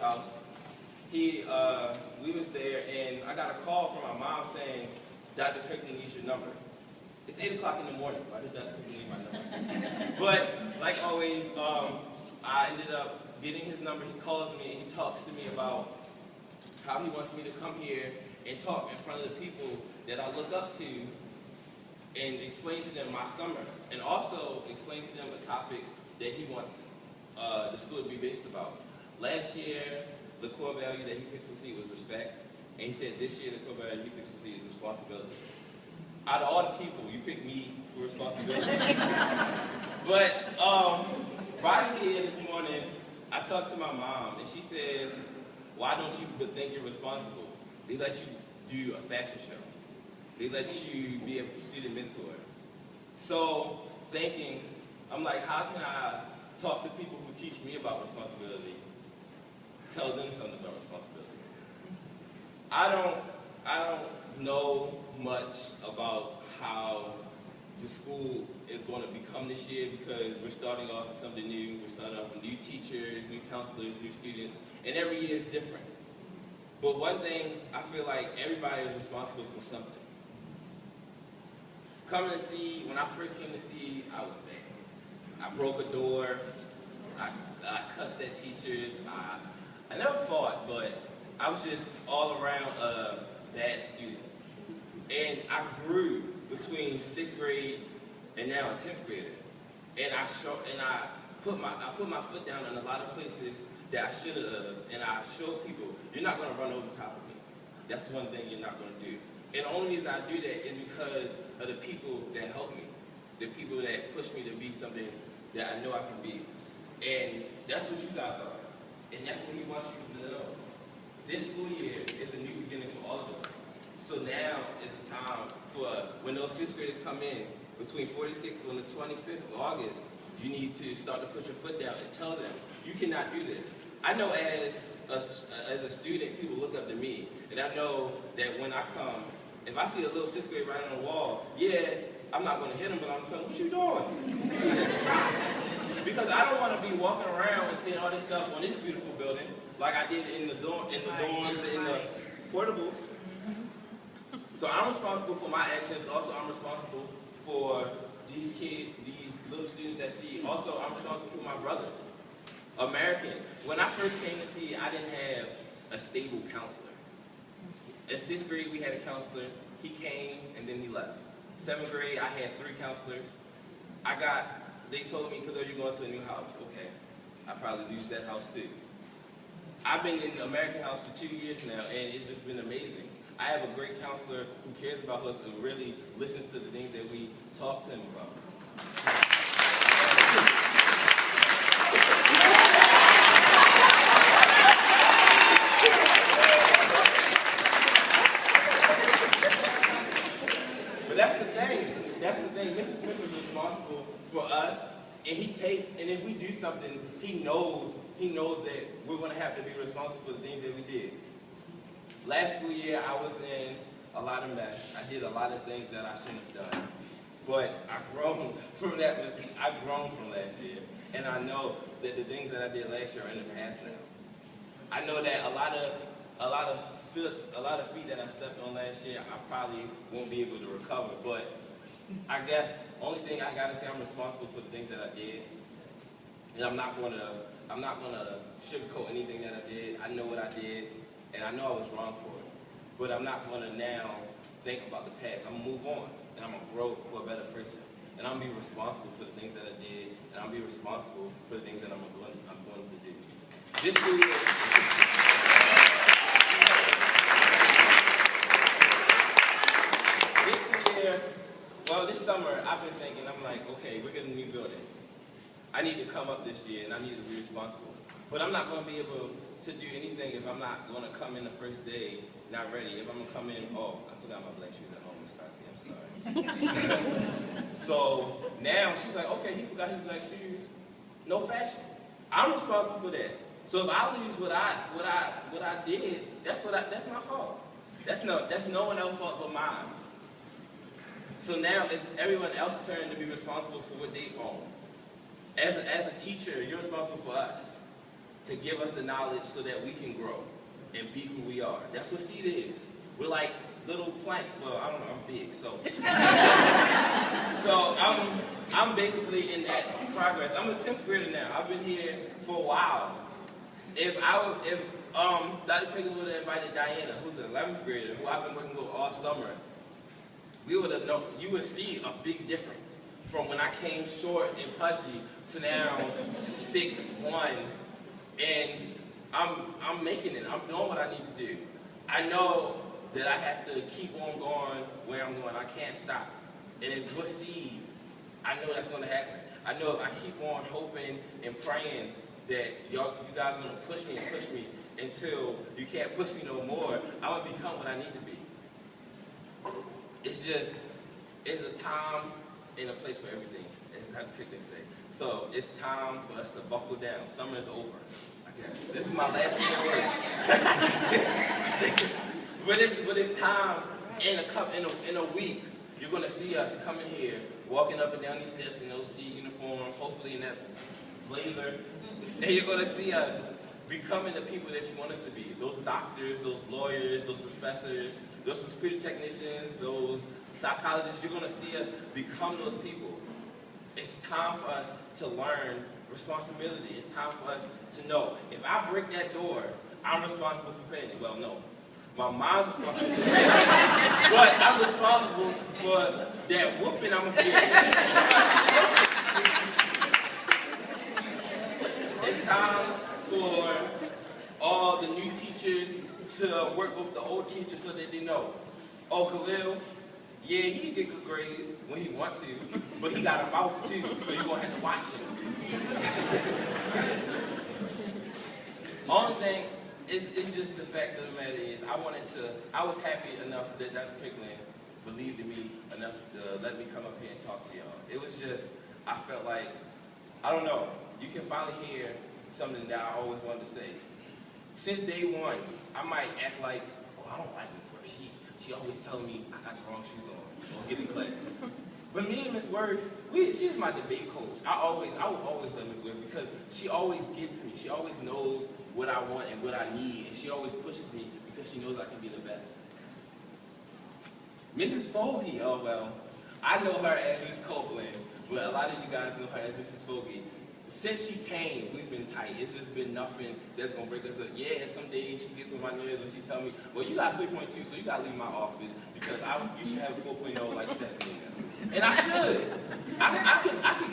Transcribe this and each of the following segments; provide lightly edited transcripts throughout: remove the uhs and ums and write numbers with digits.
house. We was there, and I got a call from my mom saying, Dr. Crichton needs your number. It's 8 o'clock in the morning. Why does Dr. Crichton need my number? But, like always, I ended up getting his number. He calls me, and he talks to me about how he wants me to come here and talk in front of the people that I look up to and explain to them my summer, and also explain to them a topic that he wants the school to be based about. Last year, the core value that he picked for C was respect, and he said this year the core value he picked for C is responsibility. Out of all the people, you picked me for responsibility. But riding here this morning, I talked to my mom, and she says, why don't you think you're responsible? They let you do a fashion show. They let you be a student mentor. So thinking, I'm like, how can I talk to people who teach me about responsibility, tell them something about responsibility? I don't know much about how the school is going to become this year because we're starting off with something new. We're starting off with new teachers, new counselors, new students, and every year is different. But one thing, I feel like everybody is responsible for something. Coming to see, when I first came to see, I was bad. I broke a door, I cussed at teachers, I never fought, but I was just all around a bad student. And I grew between 6th grade and now a 10th grader. And I put my foot down in a lot of places that I should have, and I showed people, you're not going to run over top of me. That's one thing you're not going to do. And the only reason I do that is because of the people that help me, the people that push me to be something that I know I can be. And that's what you guys are. And that's what he wants you to know. This school year is a new beginning for all of us. So now is the time for, when those 6th graders come in, between 46th and the 25th of August, you need to start to put your foot down and tell them, you cannot do this. I know as a student, people look up to me, and I know that when I come, if I see a little 6th grade right on the wall, yeah, I'm not going to hit them, but I'm telling them, what you doing? Because I don't want to be walking around and seeing all this stuff on this beautiful building, like I did in the dorms, in the portables. So I'm responsible for my actions. Also, I'm responsible for these kids, these little students that see. Also, I'm responsible for my brothers. American. When I first came to see, I didn't have a stable counselor. In 6th grade, we had a counselor. He came and then he left. 7th grade, I had 3 counselors. They told me, Kaleel, you're going to a new house. Okay, I probably lose that house too. I've been in the American house for 2 years now, and it's just been amazing. I have a great counselor who cares about us and really listens to the things that we talk to him about. But that's the thing. Mrs. Smith is responsible for us, and and if we do something, he knows that we're going to have to be responsible for the things that we did. Last school year, I was in a lot of mess. I did a lot of things that I shouldn't have done. But I've grown from that mess. I've grown from last year. And I know that the things that I did last year are in the past now. I know that a lot of feet that I stepped on last year, I probably won't be able to recover. But I guess only thing I gotta say, I'm responsible for the things that I did. And I'm not gonna sugarcoat anything that I did. I know what I did. And I know I was wrong for it. But I'm not going to now think about the past. I'm going to move on. And I'm going to grow for a better person. And I'm going to be responsible for the things that I did. And I'm going to be responsible for the things that I'm going to do. This school year, this summer, I've been thinking, I'm like, okay, we're getting a new building. I need to come up this year, and I need to be responsible. But I'm not going to be able to do anything if I'm not going to come in the first day not ready. If I'm going to come in, oh, I forgot my black shoes at home, Miss Crossy, I'm sorry. So now she's like, okay, he forgot his black shoes. No fashion. I'm responsible for that. So if I lose what I did, that's my fault. That's no one else's fault but mine. So now it's everyone else's turn to be responsible for what they own. As a teacher, you're responsible for us. to give us the knowledge so that we can grow and be who we are. That's what seed is. We're like little plants. Well, I don't know, I'm big, so. So I'm basically in that progress. I'm a 10th grader now. I've been here for a while. If Dr. Pickens would have invited Diana, who's an 11th grader, who I've been working with all summer, we would have known, you would see a big difference from when I came short and pudgy to now 6'1", and I'm making it. I'm doing what I need to do. I know that I have to keep on going where I'm going. I can't stop. And in good seed, I know that's going to happen. I know if I keep on hoping and praying that you guys are going to push me until you can't push me no more, I'm going to become what I need to be. It's a time and a place for everything, as Dr. Pickens say. So it's time for us to buckle down. Summer is over. This is my last week. But it's time in a week. You're gonna see us coming here, walking up and down these steps in those seed uniforms, hopefully in that blazer, and you're gonna see us becoming the people that you want us to be. Those doctors, those lawyers, those professors, those computer technicians, those psychologists. You're gonna see us become those people. It's time for us to learn responsibility. It's time for us to know, if I break that door, I'm responsible for paying it. Well, no. My mom's responsible for paying it. But I'm responsible for that whooping I'm going to get. It's time for all the new teachers to work with the old teachers so that they know, oh, Kaleel, yeah, he get good grades when he wants to, but he got a mouth too, so you're going to have to watch him. Only thing is just the fact of the matter is, I was happy enough that Dr. Pickens believed in me enough to let me come up here and talk to y'all. It was just, I felt like, I don't know, you can finally hear something that I always wanted to say. Since day one, I might act like, oh, I don't like Miss Worth. She always telling me I got the wrong shoes on. Don't get in class. But me and Miss Worth, she's my debate coach. I would always love Miss Worth because she always gets me. She always knows what I want and what I need, and she always pushes me because she knows I can be the best. Mrs. Fogey, oh well, I know her as Miss Copeland, but a lot of you guys know her as Mrs. Fogey. Since she came, we've been tight. It's just been nothing that's going to break us up. Yeah, some days she gets on my nerves when she tells me, well, you got 3.2, so you got to leave my office because you should have a 4.0 like Stephanie. And I should. I could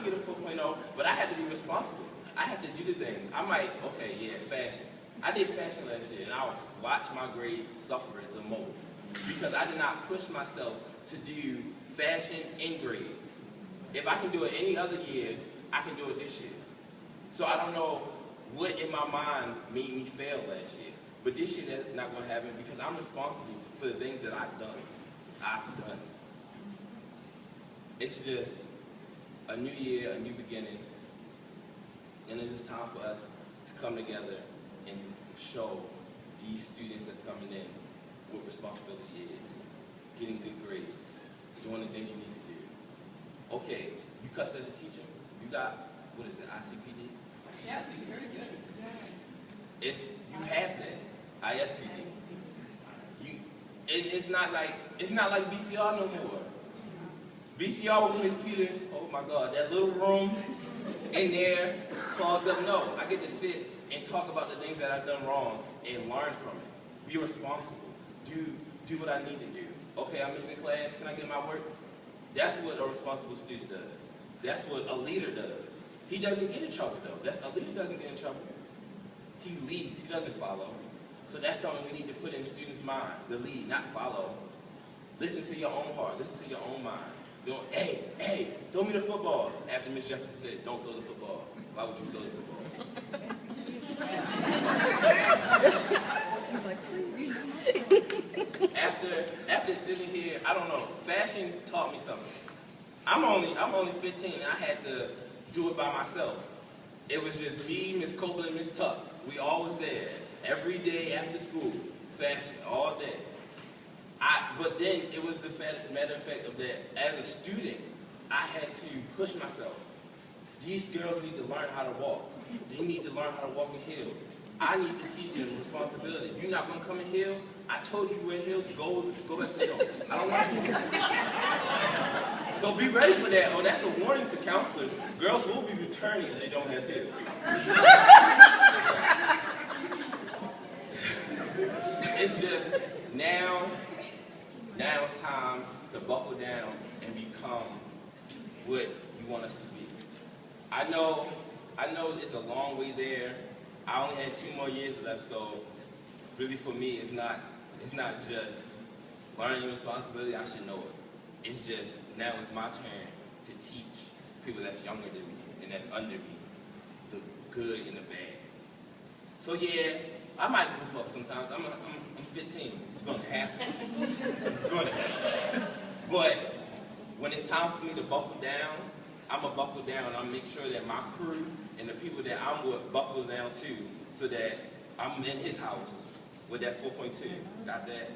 get a 4.0, but I had to be responsible. I have to do the things. I might, okay, yeah, fashion. I did fashion last year, and I watched my grades suffer the most because I did not push myself to do fashion and grades. If I can do it any other year, I can do it this year. So I don't know what in my mind made me fail last year. But this year that's not going to happen because I'm responsible for the things that I've done. It's just a new year, a new beginning. And it's just time for us to come together and show these students that's coming in what responsibility is. Getting good grades, doing the things you need to do. Okay, you cussed as a teacher. You got, what is it, ICPD? Yes, very good. If you have that, ISPD. It's not like BCR no more. BCR with Miss Peters, oh my God, that little room in there clogged up. No, I get to sit and talk about the things that I've done wrong and learn from it. Be responsible. Do what I need to do. Okay, I'm missing class. Can I get my work? That's what a responsible student does. That's what a leader does. He doesn't get in trouble though. A leader doesn't get in trouble. He leads. He doesn't follow. So that's something we need to put in the student's mind. The lead, not follow. Listen to your own heart. Listen to your own mind. Don't, hey, throw me the football. After Miss Jefferson said, don't throw the football. Why would you throw the football? After sitting here, I don't know, fashion taught me something. I'm only 15 and I had to do it by myself. It was just me, Miss Copeland, and Miss Tuck. We always there. Every day after school. Fashion, all day. But then it was the matter of fact of that as a student, I had to push myself. These girls need to learn how to walk. They need to learn how to walk in heels. I need to teach them responsibility. You're not going to come in heels? I told you to wear heels. Go back to the door. I don't want you. So be ready for that. Oh, that's a warning to counselors. Girls will be returning if they don't have heels. It's just now it's time to buckle down and become what you want us to be. I know it's a long way there. I only had 2 more years left, so really for me, it's not just learning your responsibility. I should know it. It's just now it's my turn to teach people that's younger than me and that's under me the good and the bad. So yeah, I might goof up sometimes. I'm 15. It's going to happen. It's going to happen. But when it's time for me to buckle down, I'm going to buckle down. I'm make sure that my crew and the people that I'm with buckle down too, so that I'm in his house with that 4.2. Got that?